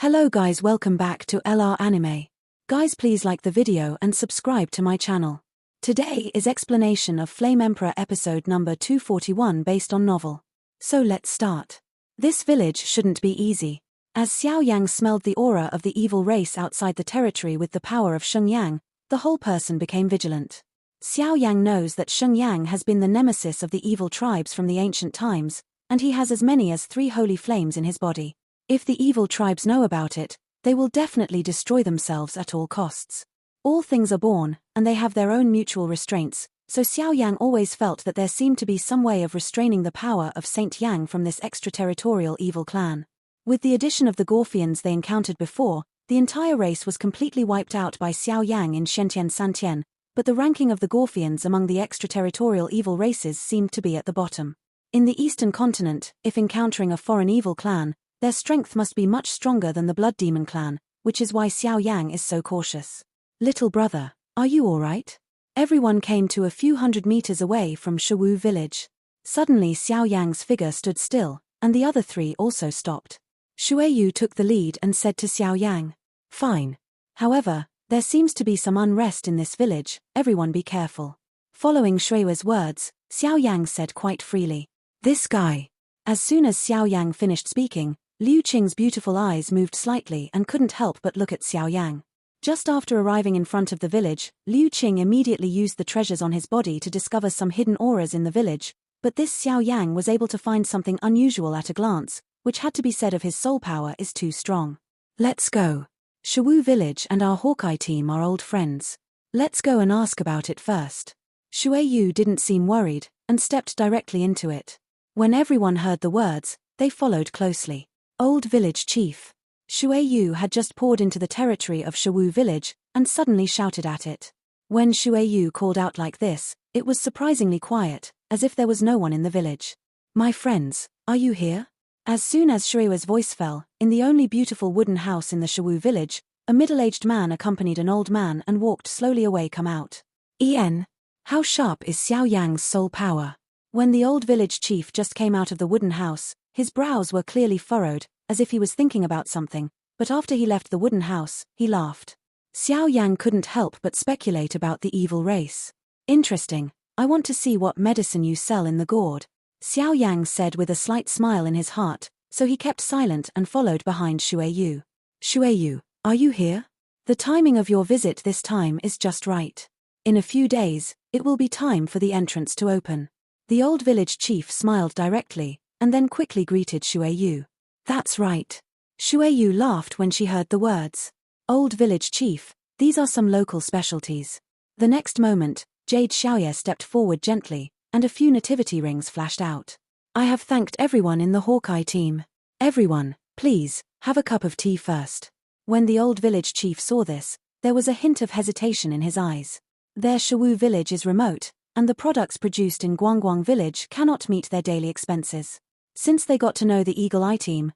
Hello guys, welcome back to LR Anime. Guys, please like the video and subscribe to my channel. Today is explanation of Flame Emperor episode number 241 based on novel. So let's start. This village shouldn't be easy. As Xiao Yang smelled the aura of the evil race outside the territory with the power of Sheng Yang, the whole person became vigilant. Xiao Yang knows that Sheng Yang has been the nemesis of the evil tribes from the ancient times, and he has as many as 3 holy flames in his body. If the evil tribes know about it, they will definitely destroy themselves at all costs. All things are born, and they have their own mutual restraints, so Xiao Yang always felt that there seemed to be some way of restraining the power of Saint Yang from this extraterritorial evil clan. With the addition of the Gorfians they encountered before, the entire race was completely wiped out by Xiao Yang in Shentian Santian, but the ranking of the Gorfians among the extraterritorial evil races seemed to be at the bottom. In the Eastern continent, if encountering a foreign evil clan, their strength must be much stronger than the Blood Demon clan, which is why Xiao Yang is so cautious. Little brother, are you alright? Everyone came to a few hundred meters away from Shiwu village. Suddenly Xiao Yang's figure stood still, and the other 3 also stopped. Shueyu took the lead and said to Xiao Yang, "Fine. However, there seems to be some unrest in this village, everyone be careful." Following Shueyu's words, Xiao Yang said quite freely, "This guy." As soon as Xiao Yang finished speaking, Liu Qing's beautiful eyes moved slightly and couldn't help but look at Xiao Yang. Just after arriving in front of the village, Liu Qing immediately used the treasures on his body to discover some hidden auras in the village, but this Xiao Yang was able to find something unusual at a glance, which had to be said of his soul power is too strong. "Let's go. Shiwu village and our Hawkeye team are old friends. Let's go and ask about it first." Shueyu didn't seem worried, and stepped directly into it. When everyone heard the words, they followed closely. Old village chief. Shueyu had just poured into the territory of Shiwu village, and suddenly shouted at it. When Shueyu called out like this, it was surprisingly quiet, as if there was no one in the village. "My friends, are you here?" As soon as Shueyu's voice fell, in the only beautiful wooden house in the Shiwu village, a middle-aged man accompanied an old man and walked slowly away come out. "En, how sharp is Xiao Yang's soul power?" When the old village chief just came out of the wooden house, his brows were clearly furrowed, as if he was thinking about something, but after he left the wooden house, he laughed. Xiao Yang couldn't help but speculate about the evil race. "Interesting, I want to see what medicine you sell in the gourd," Xiao Yang said with a slight smile in his heart, so he kept silent and followed behind Shueyu. "Shueyu, are you here? The timing of your visit this time is just right. In a few days, it will be time for the entrance to open." The old village chief smiled directly, and then quickly greeted Shueyu. "That's right." Shueyu laughed when she heard the words. "Old village chief, these are some local specialties." The next moment, Jade Xiaoye stepped forward gently, and a few nativity rings flashed out. "I have thanked everyone in the Hawkeye team. Everyone, please, have a cup of tea first." When the old village chief saw this, there was a hint of hesitation in his eyes. Their Shiwu village is remote, and the products produced in Guangguang village cannot meet their daily expenses. Since they got to know the Eagle Eye team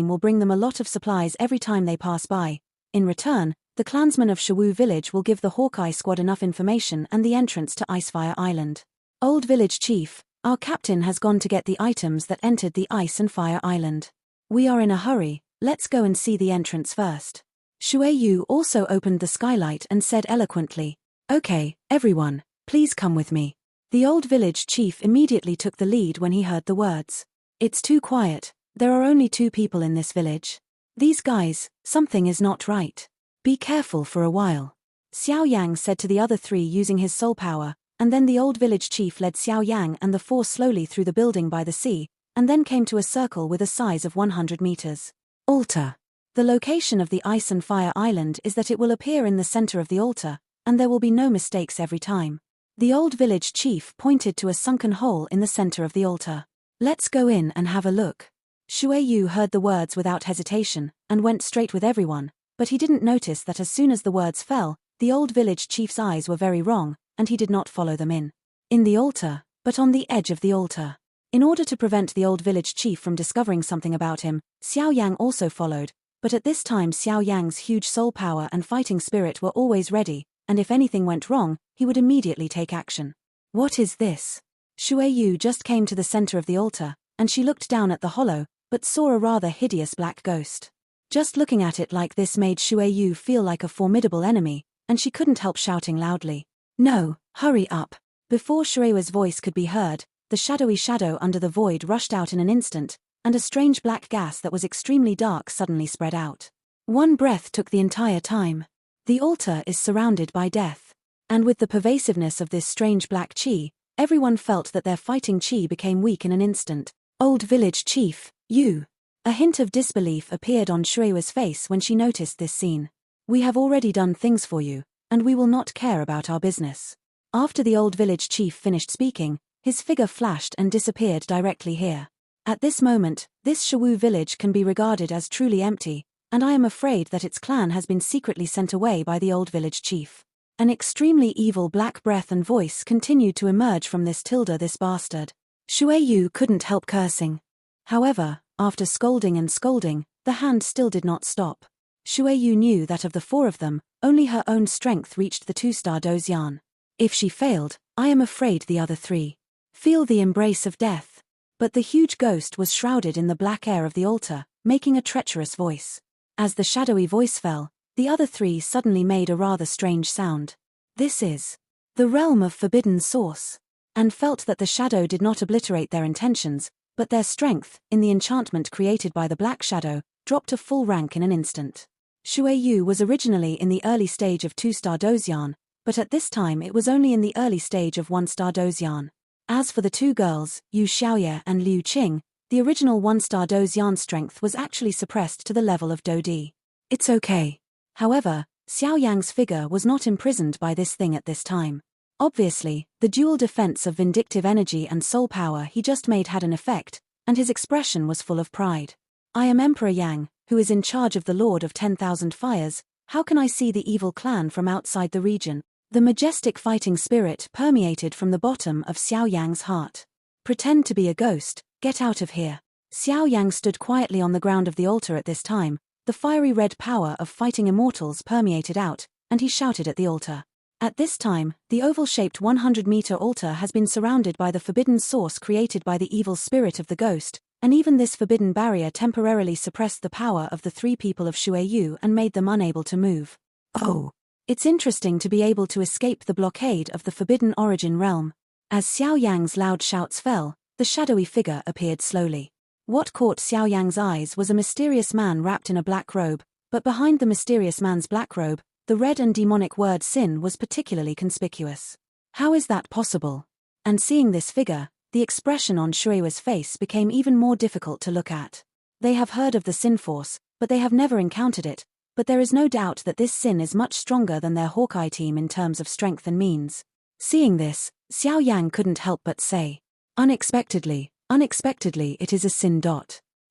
will bring them a lot of supplies every time they pass by. In return, the clansmen of Shiwu village will give the Hawkeye squad enough information and the entrance to Icefire Island. "Old village chief, our captain has gone to get the items that entered the Ice and Fire Island. We are in a hurry, let's go and see the entrance first." Shueyu also opened the skylight and said eloquently, "Okay, everyone, please come with me." The old village chief immediately took the lead when he heard the words. "It's too quiet, there are only 2 people in this village. These guys, something is not right. Be careful for a while," Xiao Yang said to the other 3 using his soul power, and then the old village chief led Xiao Yang and the 4 slowly through the building by the sea, and then came to a circle with a size of 100 meters. Altar. The location of the Ice and Fire Island is that it will appear in the center of the altar, and there will be no mistakes every time. The old village chief pointed to a sunken hole in the center of the altar. "Let's go in and have a look." Shueyu heard the words without hesitation, and went straight with everyone, but he didn't notice that as soon as the words fell, the old village chief's eyes were very wrong, and he did not follow them in the altar, but on the edge of the altar. In order to prevent the old village chief from discovering something about him, Xiao Yang also followed, but at this time Xiao Yang's huge soul power and fighting spirit were always ready, and if anything went wrong, he would immediately take action. "What is this?" Shueyu just came to the center of the altar, and she looked down at the hollow, but saw a rather hideous black ghost. Just looking at it like this made Shueyu feel like a formidable enemy, and she couldn't help shouting loudly. "No, hurry up." Before Shueyu's voice could be heard, the shadowy shadow under the void rushed out in an instant, and a strange black gas that was extremely dark suddenly spread out. One breath took the entire time. The altar is surrounded by death. And with the pervasiveness of this strange black chi, everyone felt that their fighting chi became weak in an instant. "Old village chief, you." A hint of disbelief appeared on Shueyu's face when she noticed this scene. "We have already done things for you, and we will not care about our business." After the old village chief finished speaking, his figure flashed and disappeared directly here. At this moment, this Shawu village can be regarded as truly empty, and I am afraid that its clan has been secretly sent away by the old village chief. An extremely evil black breath and voice continued to emerge from this this bastard. Shueyu couldn't help cursing. However, after scolding and scolding, the hand still did not stop. Shueyu knew that of the four of them, only her own strength reached the 2-star Dozian. If she failed, I am afraid the other three. Feel the embrace of death. But the huge ghost was shrouded in the black air of the altar, making a treacherous voice. As the shadowy voice fell, the other three suddenly made a rather strange sound. "This is the realm of forbidden source," and felt that the shadow did not obliterate their intentions, but their strength, in the enchantment created by the black shadow, dropped a full rank in an instant. Shueyu was originally in the early stage of 2-star Dozian, but at this time it was only in the early stage of 1-star Dozian. As for the two girls, Yu Xiaoye and Liu Qing, the original 1-star Dozian strength was actually suppressed to the level of Dodi. It's okay. However, Xiao Yang's figure was not imprisoned by this thing at this time. Obviously, the dual defense of vindictive energy and soul power he just made had an effect, and his expression was full of pride. "I am Emperor Yang, who is in charge of the Lord of 10,000 Fires. How can I see the evil clan from outside the region?" The majestic fighting spirit permeated from the bottom of Xiao Yang's heart. "Pretend to be a ghost, get out of here." Xiao Yang stood quietly on the ground of the altar at this time. The fiery red power of fighting immortals permeated out, and he shouted at the altar. At this time, the oval-shaped 100-meter altar has been surrounded by the forbidden source created by the evil spirit of the ghost, and even this forbidden barrier temporarily suppressed the power of the three people of Shueyu and made them unable to move. Oh! It's interesting to be able to escape the blockade of the forbidden origin realm. As Xiao Yang's loud shouts fell, the shadowy figure appeared slowly. What caught Xiao Yang's eyes was a mysterious man wrapped in a black robe, but behind the mysterious man's black robe, the red and demonic word sin was particularly conspicuous. How is that possible? And seeing this figure, the expression on Shueyu's face became even more difficult to look at. They have heard of the sin force, but they have never encountered it, but there is no doubt that this sin is much stronger than their Hawkeye team in terms of strength and means. Seeing this, Xiao Yang couldn't help but say, Unexpectedly, it is a sin.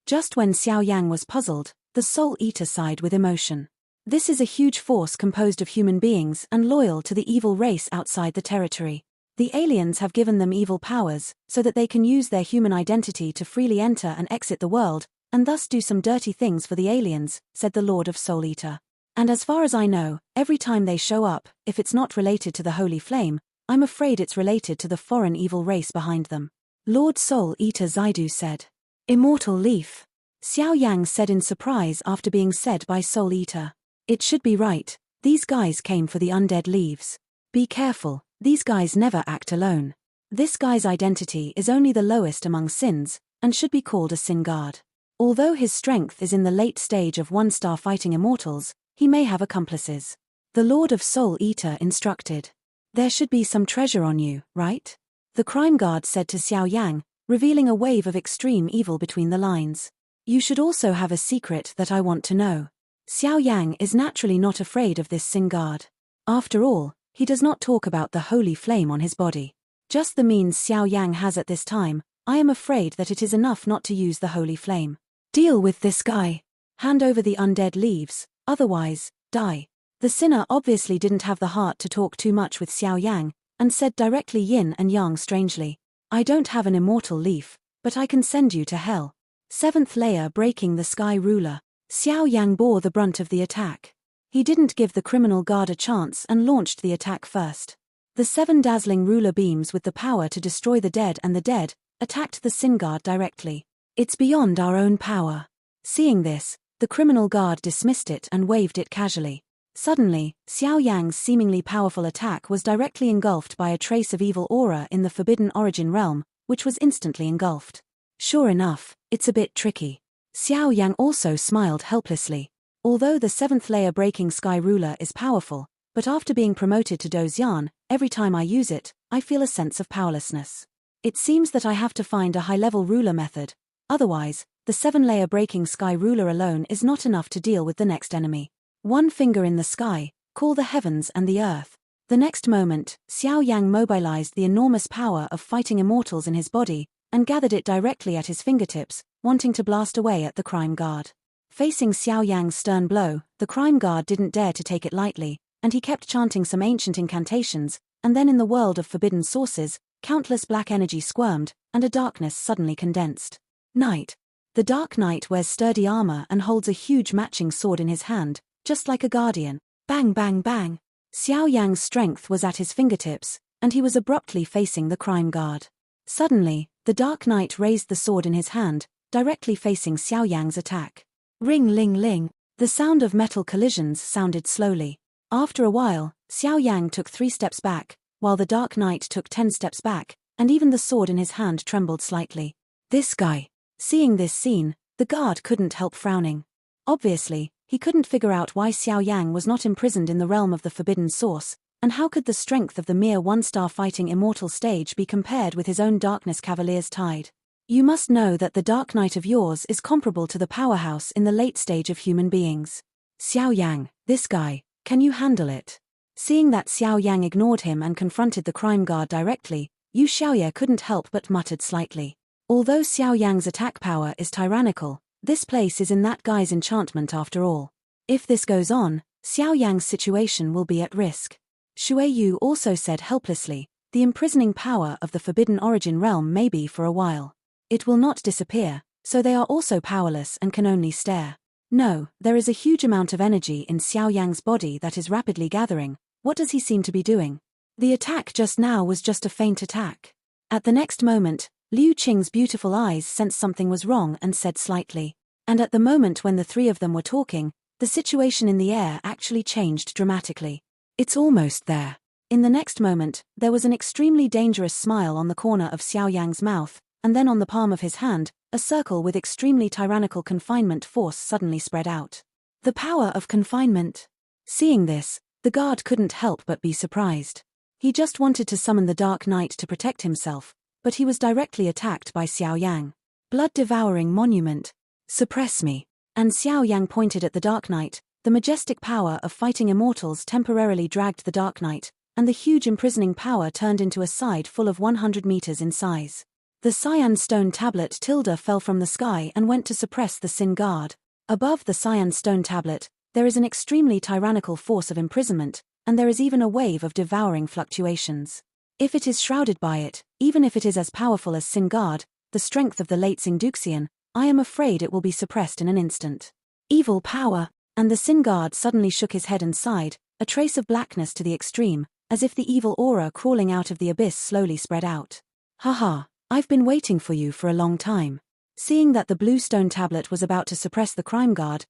Just when Xiao Yang was puzzled, the Soul Eater sighed with emotion. This is a huge force composed of human beings and loyal to the evil race outside the territory. The aliens have given them evil powers, so that they can use their human identity to freely enter and exit the world, and thus do some dirty things for the aliens, said the Lord of Soul Eater. And as far as I know, every time they show up, if it's not related to the Holy Flame, I'm afraid it's related to the foreign evil race behind them. Lord Soul Eater Zaidu said. Immortal Leaf. Xiao Yang said in surprise after being said by Soul Eater. It should be right, these guys came for the undead leaves. Be careful, these guys never act alone. This guy's identity is only the lowest among sins, and should be called a sin guard. Although his strength is in the late stage of 1-star fighting immortals, he may have accomplices. The Lord of Soul Eater instructed. There should be some treasure on you, right? The crime guard said to Xiao Yang, revealing a wave of extreme evil between the lines. You should also have a secret that I want to know. Xiao Yang is naturally not afraid of this sin guard. After all, he does not talk about the holy flame on his body. Just the means Xiao Yang has at this time, I am afraid that it is enough not to use the holy flame. Deal with this guy. Hand over the undead leaves, otherwise, die. The sinner obviously didn't have the heart to talk too much with Xiao Yang, and said directly yin and yang strangely. I don't have an immortal leaf, but I can send you to hell. 7th layer breaking the sky ruler. Xiao Yang bore the brunt of the attack. He didn't give the criminal guard a chance and launched the attack first. The 7 dazzling ruler beams with the power to destroy the dead and the dead, attacked the sin guard directly. It's beyond our own power. Seeing this, The criminal guard dismissed it and waved it casually. Suddenly, Xiao Yang's seemingly powerful attack was directly engulfed by a trace of evil aura in the Forbidden Origin realm, which was instantly engulfed. Sure enough, it's a bit tricky. Xiao Yang also smiled helplessly. Although the 7th layer Breaking Sky Ruler is powerful, but after being promoted to Dozian, every time I use it, I feel a sense of powerlessness. It seems that I have to find a high-level ruler method. Otherwise, the 7-layer Breaking Sky Ruler alone is not enough to deal with the next enemy. One finger in the sky, call the heavens and the earth. The next moment, Xiao Yang mobilized the enormous power of fighting immortals in his body, and gathered it directly at his fingertips, wanting to blast away at the crime guard. Facing Xiao Yang's stern blow, the crime guard didn't dare to take it lightly, and he kept chanting some ancient incantations, and then in the world of forbidden sources, countless black energy squirmed, and a darkness suddenly condensed. Knight. The Dark Knight wears sturdy armor and holds a huge matching sword in his hand, just like a guardian. Bang bang bang. Xiao Yang's strength was at his fingertips, and he was abruptly facing the crime guard. Suddenly, the Dark Knight raised the sword in his hand, directly facing Xiao Yang's attack. Ring ling ling. The sound of metal collisions sounded slowly. After a while, Xiao Yang took 3 steps back, while the Dark Knight took 10 steps back, and even the sword in his hand trembled slightly. This guy. Seeing this scene, the guard couldn't help frowning. Obviously, he couldn't figure out why Xiao Yang was not imprisoned in the realm of the forbidden source, and how could the strength of the mere 1-star fighting immortal stage be compared with his own Darkness Cavalier's tide? You must know that the Dark Knight of yours is comparable to the powerhouse in the late stage of human beings. Xiao Yang, this guy, can you handle it? Seeing that Xiao Yang ignored him and confronted the crime guard directly, Yu Xiaoye couldn't help but muttered slightly. Although Xiao Yang's attack power is tyrannical, this place is in that guy's enchantment after all. If this goes on, Xiao Yang's situation will be at risk. Shui Yu also said helplessly, the imprisoning power of the Forbidden Origin realm may be for a while. It will not disappear, so they are also powerless and can only stare. No, there is a huge amount of energy in Xiao Yang's body that is rapidly gathering. What does he seem to be doing? The attack just now was just a feint attack. At the next moment, Liu Qing's beautiful eyes sensed something was wrong and said slightly. And at the moment when the 3 of them were talking, the situation in the air actually changed dramatically. It's almost there. In the next moment, there was an extremely dangerous smile on the corner of Xiao Yang's mouth, and then on the palm of his hand, a circle with extremely tyrannical confinement force suddenly spread out. The power of confinement. Seeing this, the guard couldn't help but be surprised. He just wanted to summon the Dark Knight to protect himself, but he was directly attacked by Xiao Yang. Blood-devouring monument. Suppress me. And Xiao Yang pointed at the Dark Knight. The majestic power of fighting immortals temporarily dragged the Dark Knight, and the huge imprisoning power turned into a side full of 100 meters in size. The cyan stone tablet Tilda fell from the sky and went to suppress the Sin Guard. Above the cyan stone tablet, there is an extremely tyrannical force of imprisonment, and there is even a wave of devouring fluctuations. If it is shrouded by it, even if it is as powerful as Sin Guard, the strength of the late Xingduxian, I am afraid it will be suppressed in an instant. Evil power. And the Sin Guard suddenly shook his head and sighed, a trace of blackness to the extreme, as if the evil aura crawling out of the abyss slowly spread out. Haha, I've been waiting for you for a long time. Seeing that the blue stone tablet was about to suppress the crime guard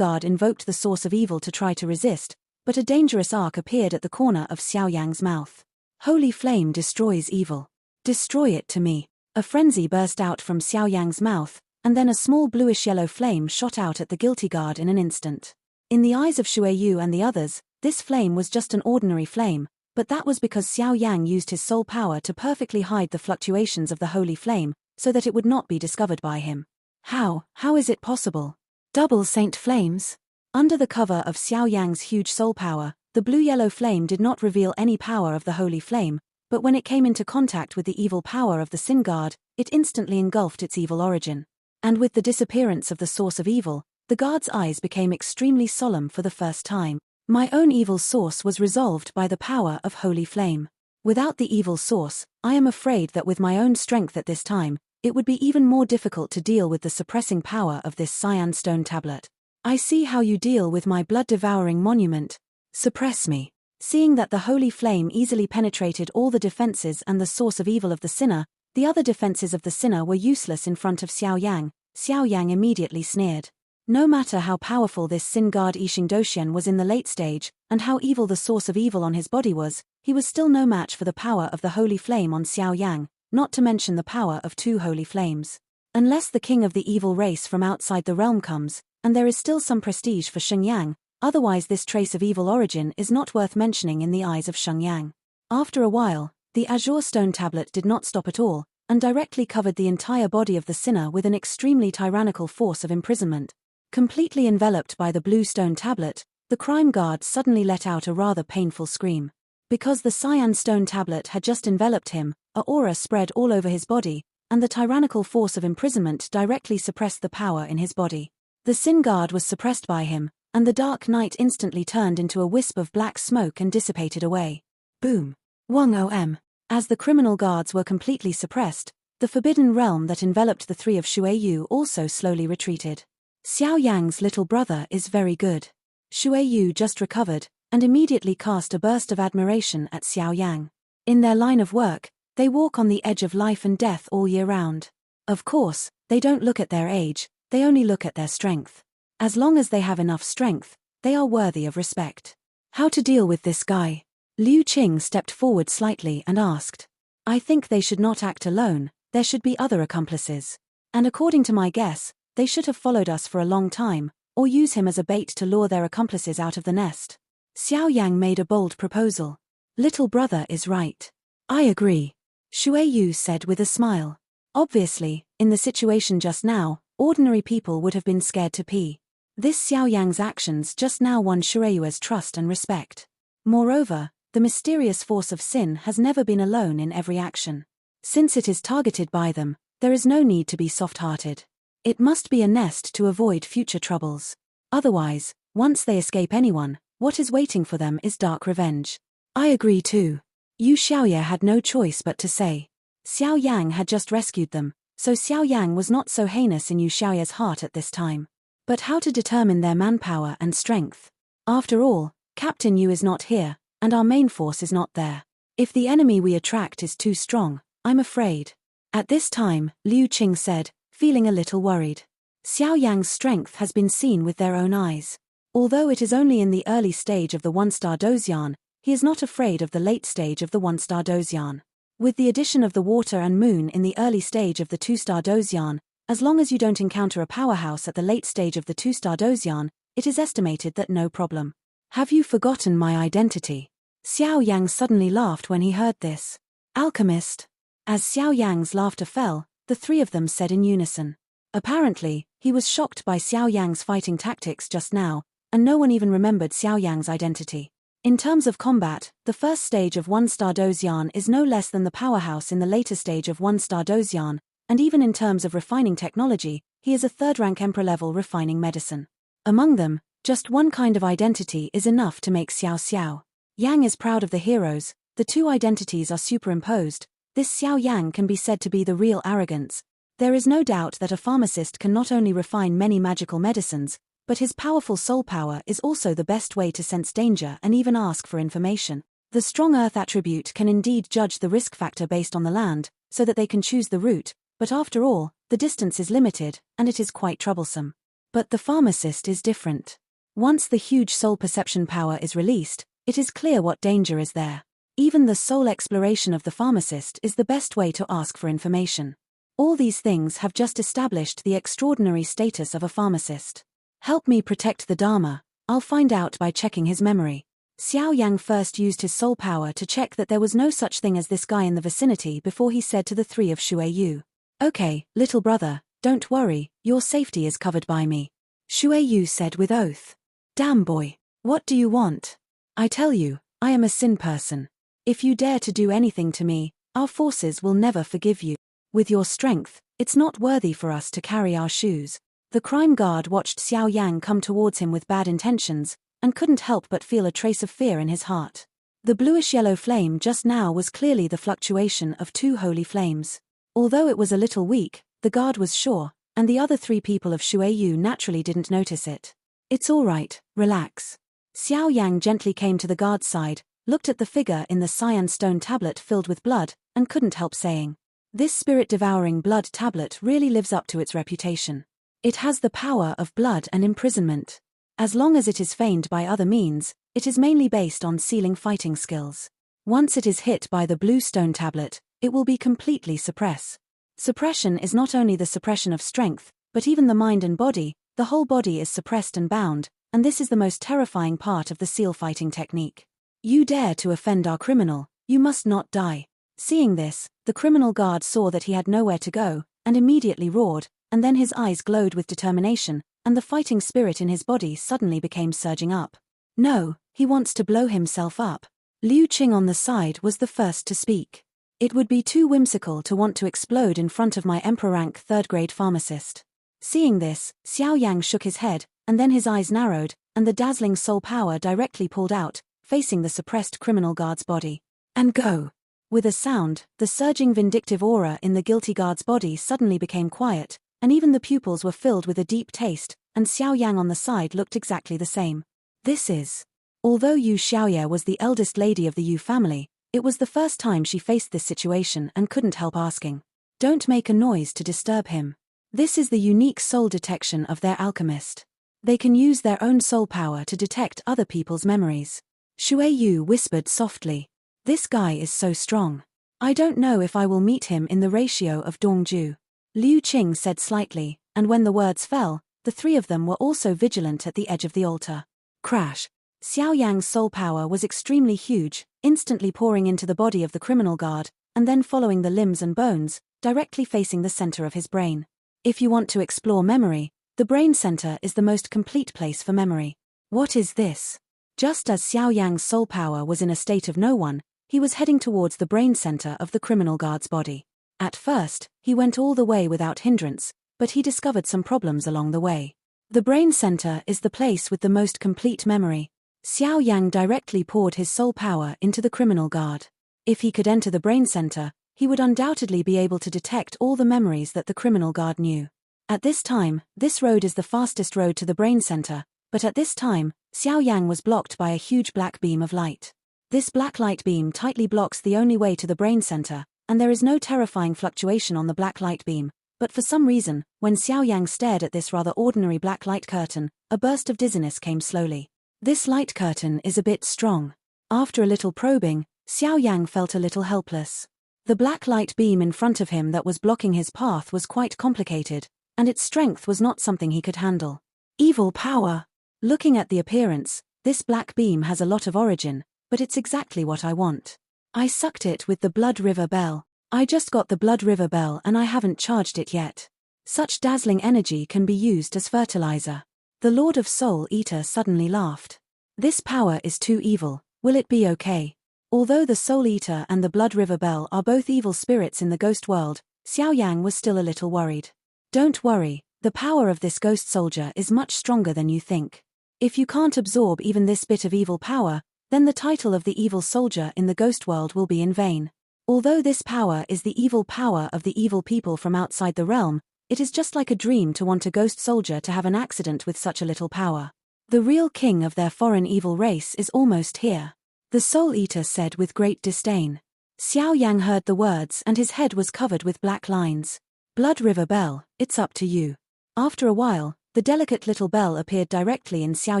invoked the source of evil to try to resist, but a dangerous arc appeared at the corner of Xiao Yang's mouth. Holy flame destroys evil. Destroy it to me. A frenzy burst out from Xiao Yang's mouth, and then a small bluish-yellow flame shot out at the guilty guard in an instant. In the eyes of Shui Yu and the others, this flame was just an ordinary flame, but that was because Xiao Yang used his soul power to perfectly hide the fluctuations of the holy flame, so that it would not be discovered by him. How is it possible? Double Saint Flames? Under the cover of Xiao Yang's huge soul power, the blue-yellow flame did not reveal any power of the holy flame, but when it came into contact with the evil power of the Sin Guard, it instantly engulfed its evil origin. And with the disappearance of the source of evil, the guard's eyes became extremely solemn for the first time. My own evil source was resolved by the power of holy flame. Without the evil source, I am afraid that with my own strength at this time, it would be even more difficult to deal with the suppressing power of this cyan stone tablet. I see how you deal with my blood-devouring monument. Suppress me. Seeing that the holy flame easily penetrated all the defenses and the source of evil of the sinner, the other defenses of the sinner were useless in front of Xiao Yang. Xiao Yang immediately sneered. No matter how powerful this Sin God Yixing Doxian was in the late stage, and how evil the source of evil on his body was, he was still no match for the power of the holy flame on Xiao Yang, not to mention the power of 2 holy flames. Unless the king of the evil race from outside the realm comes, and there is still some prestige for Sheng Yang, otherwise this trace of evil origin is not worth mentioning in the eyes of Sheng Yang. After a while, the azure stone tablet did not stop at all, and directly covered the entire body of the sinner with an extremely tyrannical force of imprisonment. Completely enveloped by the blue stone tablet, the crime guard suddenly let out a rather painful scream. Because the cyan stone tablet had just enveloped him, an aura spread all over his body, and the tyrannical force of imprisonment directly suppressed the power in his body. The Sin Guard was suppressed by him, and the dark night instantly turned into a wisp of black smoke and dissipated away. Boom. Wong Om. As the criminal guards were completely suppressed, the forbidden realm that enveloped the 3 of Shuiyu also slowly retreated. Xiao Yang's little brother is very good. Shuiyu just recovered, and immediately cast a burst of admiration at Xiao Yang. In their line of work, they walk on the edge of life and death all year round. Of course, they don't look at their age, they only look at their strength. As long as they have enough strength, they are worthy of respect. How to deal with this guy? Liu Qing stepped forward slightly and asked. I think they should not act alone, there should be other accomplices. And according to my guess, they should have followed us for a long time, or use him as a bait to lure their accomplices out of the nest. Xiao Yang made a bold proposal. Little brother is right. I agree. Shuiyu said with a smile. Obviously, in the situation just now, ordinary people would have been scared to pee. This Xiao Yang's actions just now won Shuiyu's trust and respect. Moreover, the mysterious force of sin has never been alone in every action. Since it is targeted by them, there is no need to be soft-hearted. It must be a nest to avoid future troubles. Otherwise, once they escape anyone, what is waiting for them is dark revenge. I agree too. Yu Xiaoye had no choice but to say. Xiao Yang had just rescued them, so Xiao Yang was not so heinous in Yu Xiaoye's heart at this time. But how to determine their manpower and strength? After all, Captain Yu is not here, and our main force is not there. If the enemy we attract is too strong, I'm afraid. At this time, Liu Qing said, feeling a little worried. Xiao Yang's strength has been seen with their own eyes. Although it is only in the early stage of the 1-star Dozian, he is not afraid of the late stage of the 1-star Dozian. With the addition of the water and moon in the early stage of the 2-star Dozian, as long as you don't encounter a powerhouse at the late stage of the 2-star Dozian, it is estimated that no problem. Have you forgotten my identity? Xiao Yang suddenly laughed when he heard this. Alchemist. As Xiao Yang's laughter fell, the 3 of them said in unison. Apparently, he was shocked by Xiao Yang's fighting tactics just now, and no one even remembered Xiao Yang's identity. In terms of combat, the first stage of 1-star Dozian is no less than the powerhouse in the later stage of 1-star Dozian, and even in terms of refining technology, he is a 3rd-rank emperor-level refining medicine. Among them, just one kind of identity is enough to make Xiao Xiao. Yang is proud of the heroes, the 2 identities are superimposed. This Xiao Yang can be said to be the real arrogance. There is no doubt that a pharmacist can not only refine many magical medicines, but his powerful soul power is also the best way to sense danger and even ask for information. The strong earth attribute can indeed judge the risk factor based on the land, so that they can choose the route, but after all, the distance is limited, and it is quite troublesome. But the pharmacist is different. Once the huge soul perception power is released, it is clear what danger is there. Even the soul exploration of the pharmacist is the best way to ask for information. All these things have just established the extraordinary status of a pharmacist. Help me protect the Dharma, I'll find out by checking his memory. Xiao Yang first used his soul power to check that there was no such thing as this guy in the vicinity before he said to the 3 of Shuiyu. Okay, little brother, don't worry, your safety is covered by me. Shuiyu said with oath. Damn boy, what do you want? I tell you, I am a sin person. If you dare to do anything to me, our forces will never forgive you. With your strength, it's not worthy for us to carry our shoes. The crime guard watched Xiao Yang come towards him with bad intentions, and couldn't help but feel a trace of fear in his heart. The bluish-yellow flame just now was clearly the fluctuation of 2 holy flames. Although it was a little weak, the guard was sure, and the other 3 people of Shuiyu naturally didn't notice it. It's all right, relax. Xiao Yang gently came to the guard's side, looked at the figure in the cyan stone tablet filled with blood, and couldn't help saying, this spirit-devouring blood tablet really lives up to its reputation. It has the power of blood and imprisonment. As long as it is feigned by other means, it is mainly based on sealing fighting skills. Once it is hit by the blue stone tablet, it will be completely suppress. Suppression is not only the suppression of strength, but even the mind and body. The whole body is suppressed and bound, and this is the most terrifying part of the seal fighting technique. You dare to offend our criminal, you must not die. Seeing this, the criminal guard saw that he had nowhere to go, and immediately roared, and then his eyes glowed with determination, and the fighting spirit in his body suddenly became surging up. No, he wants to blow himself up. Liu Qing on the side was the first to speak. It would be too whimsical to want to explode in front of my emperor rank third-grade pharmacist. Seeing this, Xiao Yan shook his head, and then his eyes narrowed, and the dazzling soul power directly pulled out, facing the suppressed criminal guard's body. And go! With a sound, the surging vindictive aura in the guilty guard's body suddenly became quiet, and even the pupils were filled with a deep taste, and Xiao Yang on the side looked exactly the same. This is. Although Yu Xiaoye was the eldest lady of the Yu family, it was the first time she faced this situation and couldn't help asking. Don't make a noise to disturb him. This is the unique soul detection of their alchemist. They can use their own soul power to detect other people's memories. Shui Yu whispered softly. This guy is so strong. I don't know if I will meet him in the ratio of Dongju. Liu Qing said slightly, and when the words fell, the three of them were also vigilant at the edge of the altar. Crash! Xiao Yang's soul power was extremely huge, instantly pouring into the body of the criminal guard, and then following the limbs and bones, directly facing the center of his brain. If you want to explore memory, the brain center is the most complete place for memory. What is this? Just as Xiao Yang's soul power was in a state of no one, he was heading towards the brain center of the criminal guard's body. At first, he went all the way without hindrance, but he discovered some problems along the way. The brain center is the place with the most complete memory. Xiao Yang directly poured his soul power into the criminal guard. If he could enter the brain center, he would undoubtedly be able to detect all the memories that the criminal guard knew. At this time, this road is the fastest road to the brain center, but at this time, Xiao Yang was blocked by a huge black beam of light. This black light beam tightly blocks the only way to the brain center, and there is no terrifying fluctuation on the black light beam, but for some reason, when Xiao Yang stared at this rather ordinary black light curtain, a burst of dizziness came slowly. This light curtain is a bit strong. After a little probing, Xiao Yang felt a little helpless. The black light beam in front of him that was blocking his path was quite complicated, and its strength was not something he could handle. Evil power! Looking at the appearance, this black beam has a lot of origin, but it's exactly what I want. I sucked it with the Blood River Bell. I just got the Blood River Bell and I haven't charged it yet. Such dazzling energy can be used as fertilizer. The Lord of Soul Eater suddenly laughed. This power is too evil, will it be okay? Although the Soul Eater and the Blood River Bell are both evil spirits in the ghost world, Xiao Yang was still a little worried. Don't worry, the power of this ghost soldier is much stronger than you think. If you can't absorb even this bit of evil power, then the title of the evil soldier in the ghost world will be in vain. Although this power is the evil power of the evil people from outside the realm, it is just like a dream to want a ghost soldier to have an accident with such a little power. The real king of their foreign evil race is almost here. The Soul Eater said with great disdain. Xiao Yang heard the words and his head was covered with black lines. Blood River Bell, it's up to you. After a while, the delicate little bell appeared directly in Xiao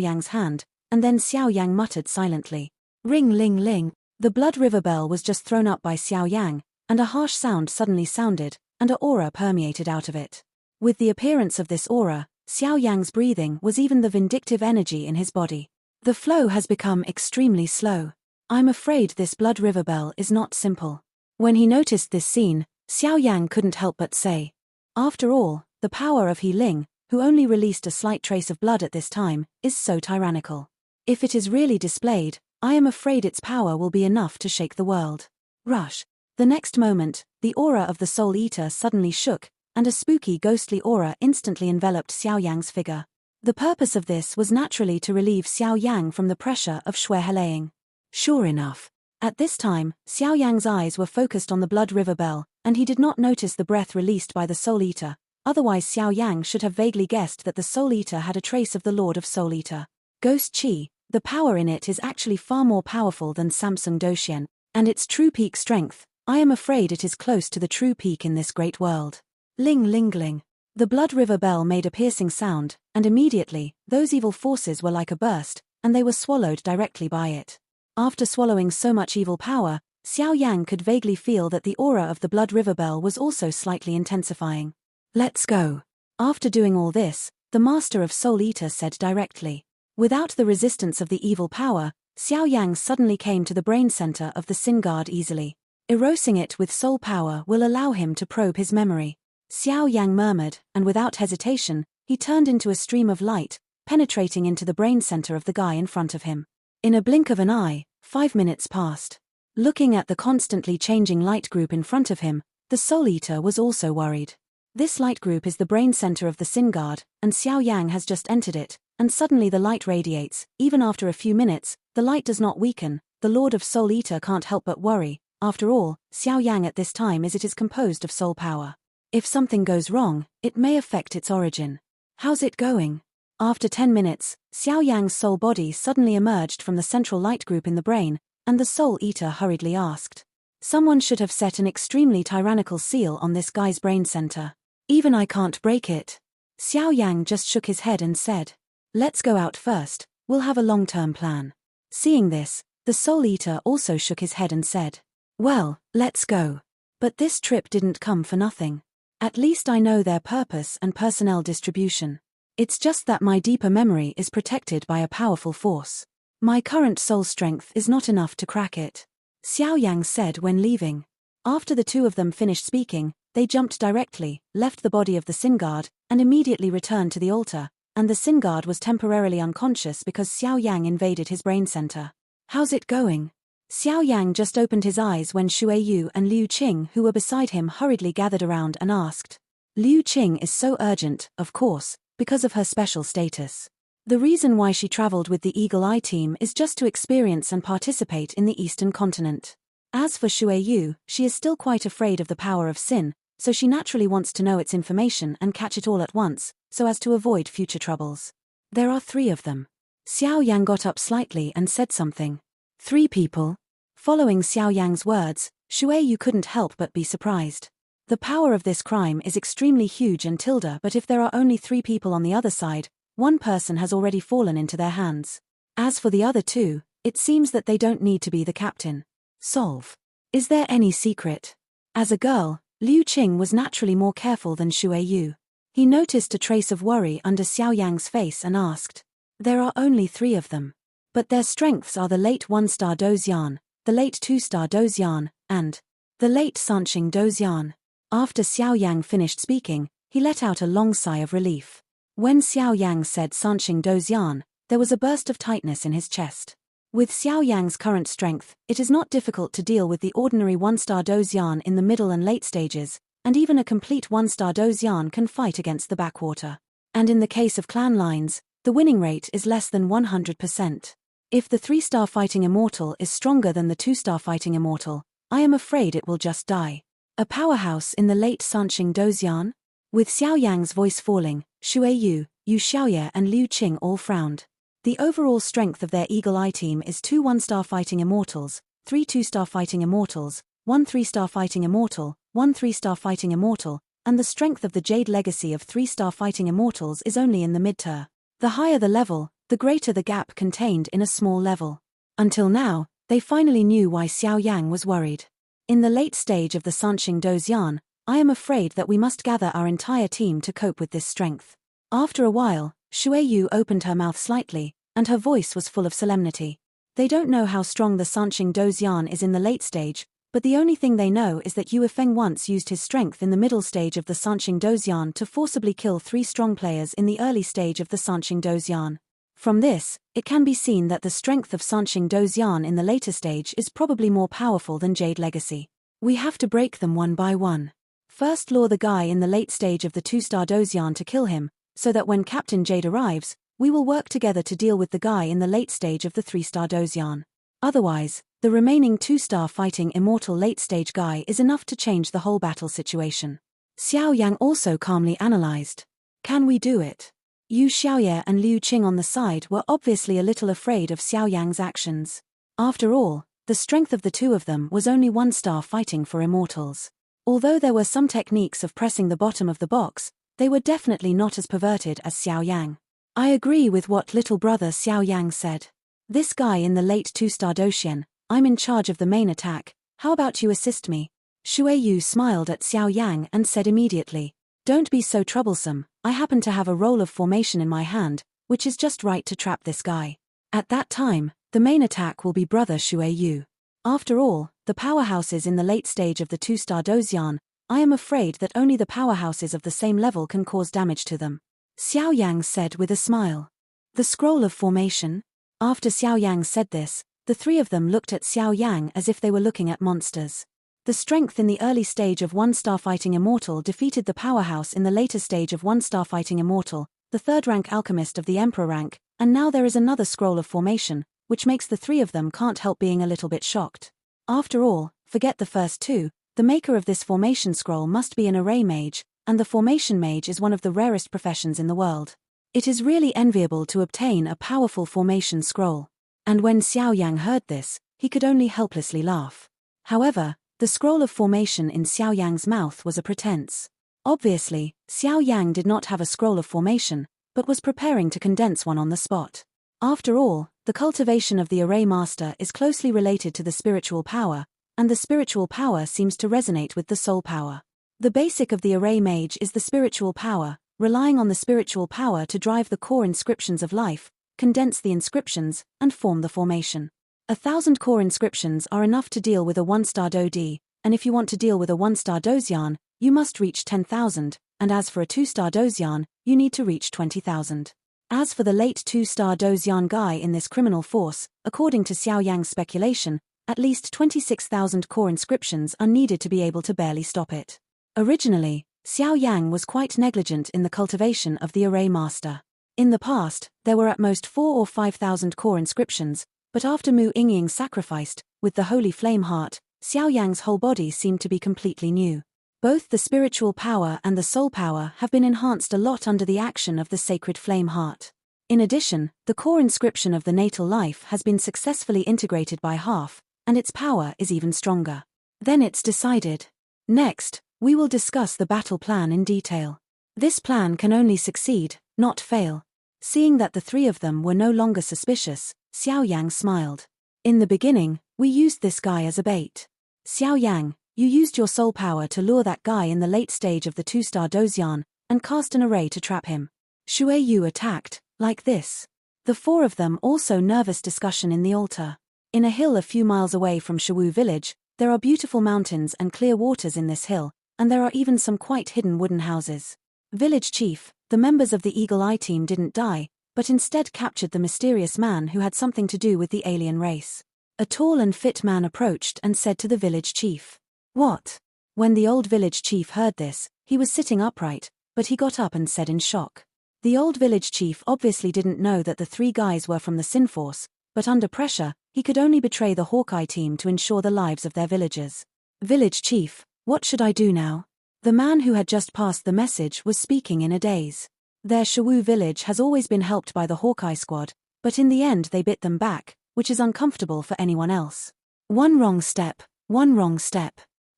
Yang's hand, and then Xiao Yang muttered silently. Ring ling ling. The Blood River Bell was just thrown up by Xiao Yang, and a harsh sound suddenly sounded, and an aura permeated out of it. With the appearance of this aura, Xiao Yang's breathing was even the vindictive energy in his body. The flow has become extremely slow. I'm afraid this Blood River Bell is not simple. When he noticed this scene, Xiao Yang couldn't help but say. After all, the power of He Ling, who only released a slight trace of blood at this time, is so tyrannical. If it is really displayed, I am afraid its power will be enough to shake the world. Rush. The next moment, the aura of the Soul Eater suddenly shook, and a spooky ghostly aura instantly enveloped Xiao Yang's figure. The purpose of this was naturally to relieve Xiao Yang from the pressure of Shuehelaying. Sure enough. At this time, Xiao Yang's eyes were focused on the Blood River Bell, and he did not notice the breath released by the Soul Eater. Otherwise Xiao Yang should have vaguely guessed that the Soul Eater had a trace of the Lord of Soul Eater. Ghost Qi, the power in it is actually far more powerful than Samsung Doxian, and its true peak strength, I am afraid it is close to the true peak in this great world. Ling ling ling. The blood river bell made a piercing sound, and immediately, those evil forces were like a burst, and they were swallowed directly by it. After swallowing so much evil power, Xiao Yan could vaguely feel that the aura of the blood river bell was also slightly intensifying. Let's go. After doing all this, the master of Soul Eater said directly. Without the resistance of the evil power, Xiao Yang suddenly came to the brain center of the Sin Guard easily. Erasing it with soul power will allow him to probe his memory. Xiao Yang murmured, and without hesitation, he turned into a stream of light, penetrating into the brain center of the guy in front of him. In a blink of an eye, 5 minutes passed. Looking at the constantly changing light group in front of him, the Soul Eater was also worried. This light group is the brain center of the Sin Guard, and Xiao Yang has just entered it, and suddenly the light radiates. Even after a few minutes, the light does not weaken. The Lord of Soul Eater can't help but worry. After all, Xiao Yang at this time is composed of soul power. If something goes wrong, it may affect its origin. How's it going? After 10 minutes, Xiao Yang's soul body suddenly emerged from the central light group in the brain, and the Soul Eater hurriedly asked. Someone should have set an extremely tyrannical seal on this guy's brain center. Even I can't break it. Xiao Yang just shook his head and said. Let's go out first, we'll have a long-term plan. Seeing this, the Soul Eater also shook his head and said. Well, let's go. But this trip didn't come for nothing. At least I know their purpose and personnel distribution. It's just that my deeper memory is protected by a powerful force. My current soul strength is not enough to crack it. Xiao Yang said when leaving. After the two of them finished speaking, they jumped directly, left the body of the Sin Guard, and immediately returned to the altar, and the Sin Guard was temporarily unconscious because Xiao Yang invaded his brain center. How's it going? Xiao Yang just opened his eyes when Xue Yu and Liu Qing, who were beside him, hurriedly gathered around and asked. Liu Qing is so urgent, of course, because of her special status. The reason why she traveled with the Eagle Eye team is just to experience and participate in the Eastern continent. As for Xue Yu, she is still quite afraid of the power of sin, so she naturally wants to know its information and catch it all at once, so as to avoid future troubles. There are 3 of them. Xiao Yang got up slightly and said something. 3 people? Following Xiao Yang's words, Xue Yu couldn't help but be surprised. The power of this crime is extremely huge and but if there are only 3 people on the other side, 1 person has already fallen into their hands. As for the other 2, it seems that they don't need to be the captain. Solve. Is there any secret? As a girl, Liu Qing was naturally more careful than Xue Yu. He noticed a trace of worry under Xiao Yang's face and asked. There are only 3 of them. But their strengths are the late 1-star Dozian, the late 2-star Dozian, and the late Sanqing Dozian. After Xiao Yang finished speaking, he let out a long sigh of relief. When Xiao Yang said Sanqing Dozian, there was a burst of tightness in his chest. With Xiao Yang's current strength, it is not difficult to deal with the ordinary 1-star Dozian in the middle and late stages, and even a complete 1-star Dozian can fight against the backwater. And in the case of clan lines, the winning rate is less than 100%. If the 3-star fighting immortal is stronger than the 2-star fighting immortal, I am afraid it will just die. A powerhouse in the late Sanqing Dozian? With Xiao Yang's voice falling, Xue Yu, Yu Xiaoye and Liu Qing all frowned. The overall strength of their Eagle Eye team is 2 1-star fighting immortals, 3 2-star fighting immortals, 1 3-star fighting immortal, 1 3-star fighting immortal, and the strength of the Jade Legacy of 3-star fighting immortals is only in the mid-tier. The higher the level, the greater the gap contained in a small level. Until now, they finally knew why Xiao Yang was worried. In the late stage of the Sanqing Dozian, I am afraid that we must gather our entire team to cope with this strength. After a while, Xue Yu opened her mouth slightly, and her voice was full of solemnity. They don't know how strong the Sanqing Dozian is in the late stage, but the only thing they know is that Yue Feng once used his strength in the middle stage of the Sanqing Dozian to forcibly kill 3 strong players in the early stage of the Sanqing Dozian. From this, it can be seen that the strength of Sanqing Dozian in the later stage is probably more powerful than Jade Legacy. We have to break them one by one. First lure the guy in the late stage of the 2-star Dozian to kill him, so that when Captain Jade arrives, we will work together to deal with the guy in the late stage of the 3-star Dozian. Otherwise, the remaining 2-star fighting immortal late-stage guy is enough to change the whole battle situation. Xiao Yang also calmly analyzed. Can we do it? Yu Xiaoye and Liu Qing on the side were obviously a little afraid of Xiao Yang's actions. After all, the strength of the 2 of them was only 1-star fighting for immortals. Although there were some techniques of pressing the bottom of the box, They were definitely not as perverted as Xiao Yang. I agree with what little brother Xiao Yang said. This guy in the late 2-star Doxian, I'm in charge of the main attack, how about you assist me? Shui Yu smiled at Xiao Yang and said immediately, don't be so troublesome, I happen to have a roll of formation in my hand, which is just right to trap this guy. At that time, the main attack will be brother Shui Yu. After all, the powerhouses in the late stage of the 2-star Doxian, I am afraid that only the powerhouses of the same level can cause damage to them. Xiao Yang said with a smile. The scroll of formation? After Xiao Yang said this, the three of them looked at Xiao Yang as if they were looking at monsters. The strength in the early stage of 1-star fighting immortal defeated the powerhouse in the later stage of 1-star fighting immortal, the 3rd rank alchemist of the emperor rank, and now there is another scroll of formation, which makes the three of them can't help being a little bit shocked. After all, forget the first two, the maker of this formation scroll must be an array mage, and the formation mage is one of the rarest professions in the world. It is really enviable to obtain a powerful formation scroll. And when Xiao Yang heard this, he could only helplessly laugh. However, the scroll of formation in Xiao Yang's mouth was a pretense. Obviously, Xiao Yang did not have a scroll of formation, but was preparing to condense one on the spot. After all, the cultivation of the array master is closely related to the spiritual power, and the spiritual power seems to resonate with the soul power. The basic of the array mage is the spiritual power, relying on the spiritual power to drive the core inscriptions of life, condense the inscriptions, and form the formation. 1,000 core inscriptions are enough to deal with a 1-star Dodi, and if you want to deal with a 1-star Doxian, you must reach 10,000, and as for a 2-star Doxian, you need to reach 20,000. As for the late 2-star Doxian guy in this criminal force, according to Xiao Yang's speculation, at least 26,000 core inscriptions are needed to be able to barely stop it. Originally, Xiao Yang was quite negligent in the cultivation of the array master. In the past, there were at most 4,000 or 5,000 core inscriptions, but after Mu Yingying sacrificed, with the holy flame heart, Xiao Yang's whole body seemed to be completely new. Both the spiritual power and the soul power have been enhanced a lot under the action of the sacred flame heart. In addition, the core inscription of the natal life has been successfully integrated by half, and its power is even stronger. Then it's decided. Next, we will discuss the battle plan in detail. This plan can only succeed, not fail. Seeing that the three of them were no longer suspicious, Xiao Yang smiled. In the beginning, we used this guy as a bait. Xiao Yang, you used your soul power to lure that guy in the late stage of the 2-star Doxian, and cast an array to trap him. Shui Yu attacked, like this. The four of them also nervous discussion in the altar. In a hill a few miles away from Shiwu village, there are beautiful mountains and clear waters in this hill, and there are even some quite hidden wooden houses. Village chief, the members of the Eagle Eye team didn't die, but instead captured the mysterious man who had something to do with the alien race. A tall and fit man approached and said to the village chief, "What?" When the old village chief heard this, he was sitting upright, but he got up and said in shock. The old village chief obviously didn't know that the three guys were from the Sin Force, but under pressure, he could only betray the Hawkeye team to ensure the lives of their villagers. "Village chief, what should I do now?" The man who had just passed the message was speaking in a daze. Their Shiwu village has always been helped by the Hawkeye squad, but in the end they bit them back, which is uncomfortable for anyone else. One wrong step.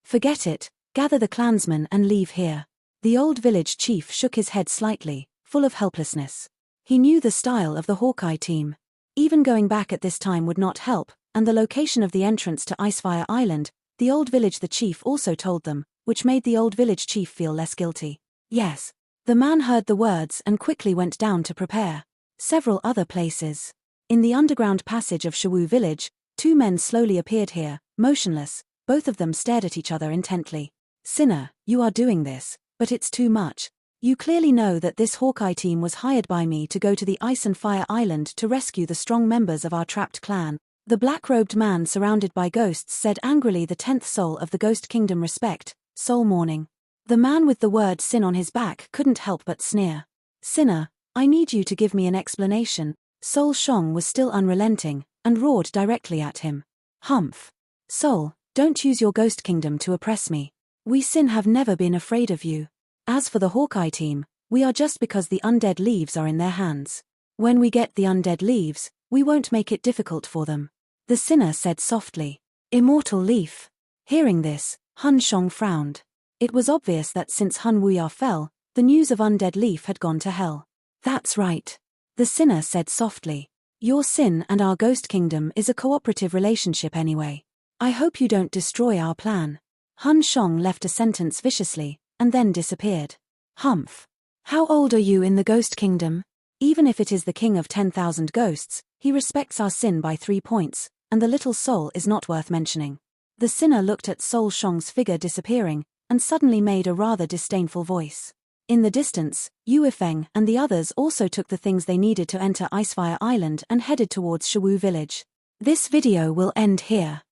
Forget it, gather the clansmen and leave here. The old village chief shook his head slightly, full of helplessness. He knew the style of the Hawkeye team. Even going back at this time would not help, and the location of the entrance to Icefire Island, the old village the chief also told them, which made the old village chief feel less guilty. Yes. The man heard the words and quickly went down to prepare. Several other places. In the underground passage of Shiwu village, two men slowly appeared here, motionless, both of them stared at each other intently. "Sinner, you are doing this, but it's too much. You clearly know that this Hawkeye team was hired by me to go to the Ice and Fire Island to rescue the strong members of our trapped clan." The black-robed man surrounded by ghosts said angrily, "The 10th soul of the Ghost Kingdom respect, soul mourning." The man with the word sin on his back couldn't help but sneer. "Sinner, I need you to give me an explanation." Soul Shong was still unrelenting, and roared directly at him. "Humph. Soul, don't use your Ghost Kingdom to oppress me. We Sin have never been afraid of you. As for the Hawkeye team, we are just because the undead leaves are in their hands. When we get the undead leaves, we won't make it difficult for them." The sinner said softly. "Immortal leaf." Hearing this, Han Shong frowned. It was obvious that since Han Wuyar fell, The news of Undead Leaf had gone to hell. That's right. The sinner said softly. Your sin and our ghost kingdom is a cooperative relationship anyway. I hope you don't destroy our plan. Hun Shong left a sentence viciously, and then disappeared. Humph. How old are you in the ghost kingdom? Even if it is the king of 10,000 ghosts, he respects our sin by 3 points, and the little soul is not worth mentioning. The sinner looked at Sol Shong's figure disappearing, and suddenly made a rather disdainful voice. In the distance, Yu Yifeng and the others also took the things they needed to enter Icefire Island and headed towards Shiwu Village. This video will end here.